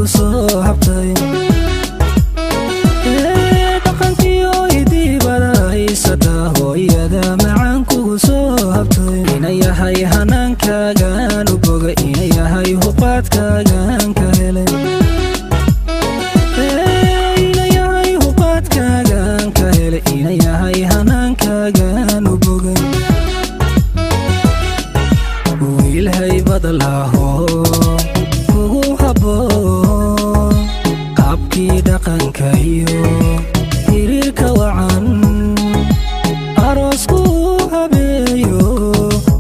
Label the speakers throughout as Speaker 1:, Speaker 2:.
Speaker 1: kugu soo habtay dhaqankiyo hidibada haysata hooyada macaan kugu soo habtay inay yahay hanaankaagaan u boga inay yahay huqaadkaagaan ka helay inay yahay huqaadkaagaan ka helay inay yahay hanaankaagaan u bogay wiil haybad laho kugu habboon habkii dhaqanka iyo xiriirka wacan aroosku habeeyo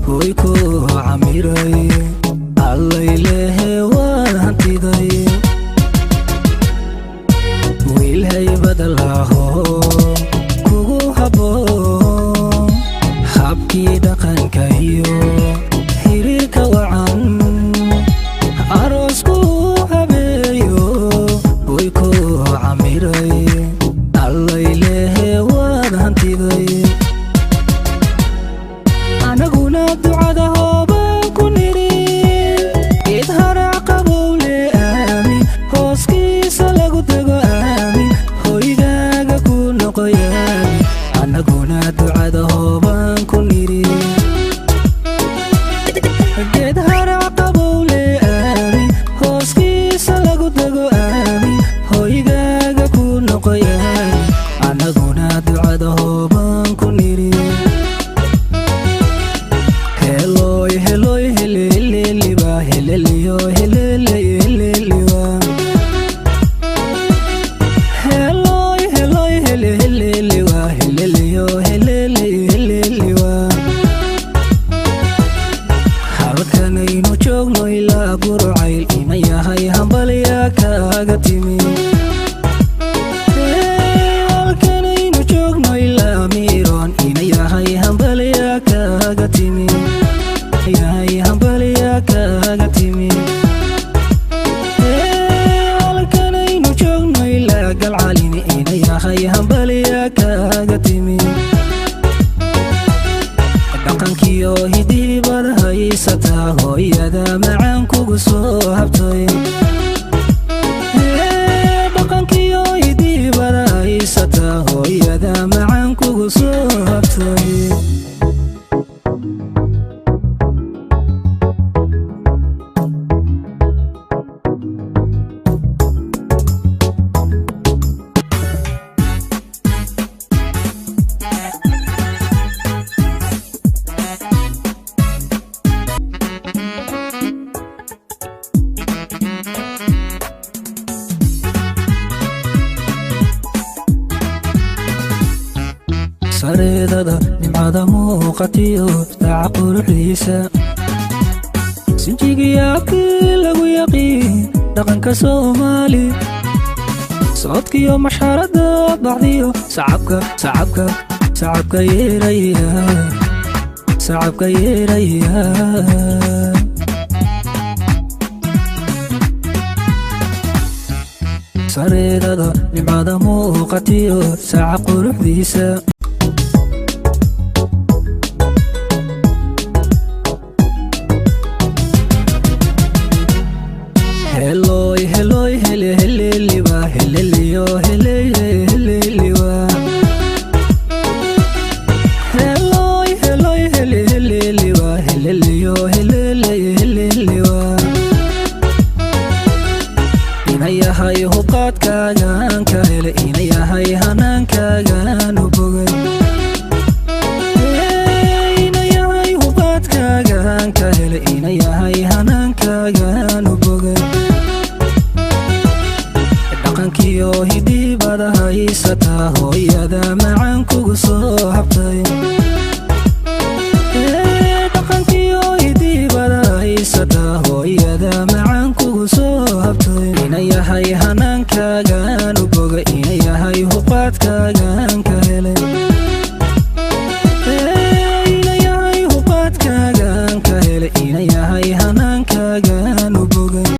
Speaker 1: hoy ku camiray allaylehe waad hantiday wiil haybad laho kugu habboon habkii dhaqanka iyo xiriirka wacan aroosku habeeyo hoy ku camiray allaylehe waad hantiday anaguna ducada hoobaan ku nidhi id harac qabowle aamin hooskiisa lagu dego aamin hoygaaga ku noqoy aamin anaguna ducada hoobaan ku nidhi geed harac qabowle aamin hooskiisa lagu dego aamin hoygaaga ku noqoy aamin anaguna ducada hoobaan ku nidhi heloy heloy heleleliba heleliyo heleleliba heloy heloy heleleliba heleliyo heleleliba halkanaynu joogno ilaa burcayl ina yahay hambalya kaaga timi halkanaynu joogno ilaa miiroon ina yahay hambalya kaaga timi yahay hambalya kaaga timi halkanaynu joogno ilaa galcalini ina yahay hambalya kaaga timi dhaqankiyo hidibad haysata hooyada macaan kugu soo habtay dhaqankiyo hidibad haysata hooyada macaan kugu soo habtay sareedada nimcada muuqatiyo daaca quruxdiisa sinjigiyaabkii lagu yaqiin dhaqanka soomaali socodkiyo mashxarada bacdiyo sacabka yeeraya sacabka yeeraya sareedada nimcada muuqatiyo daaca quruxdiisa heloy heloy heleleliba heleliyo heleleliba heloy heloy heleleliba heleliyo heleleliba ina yahay huqaadkaagaan ka hele ina yahay hanaankaagaan u bogay ina yahay huqaadkaagaan ka hele ina yahay hanaankaagaan u bogay dhaqankiyo hidibada haysata hooyada macaan kugu soo habtay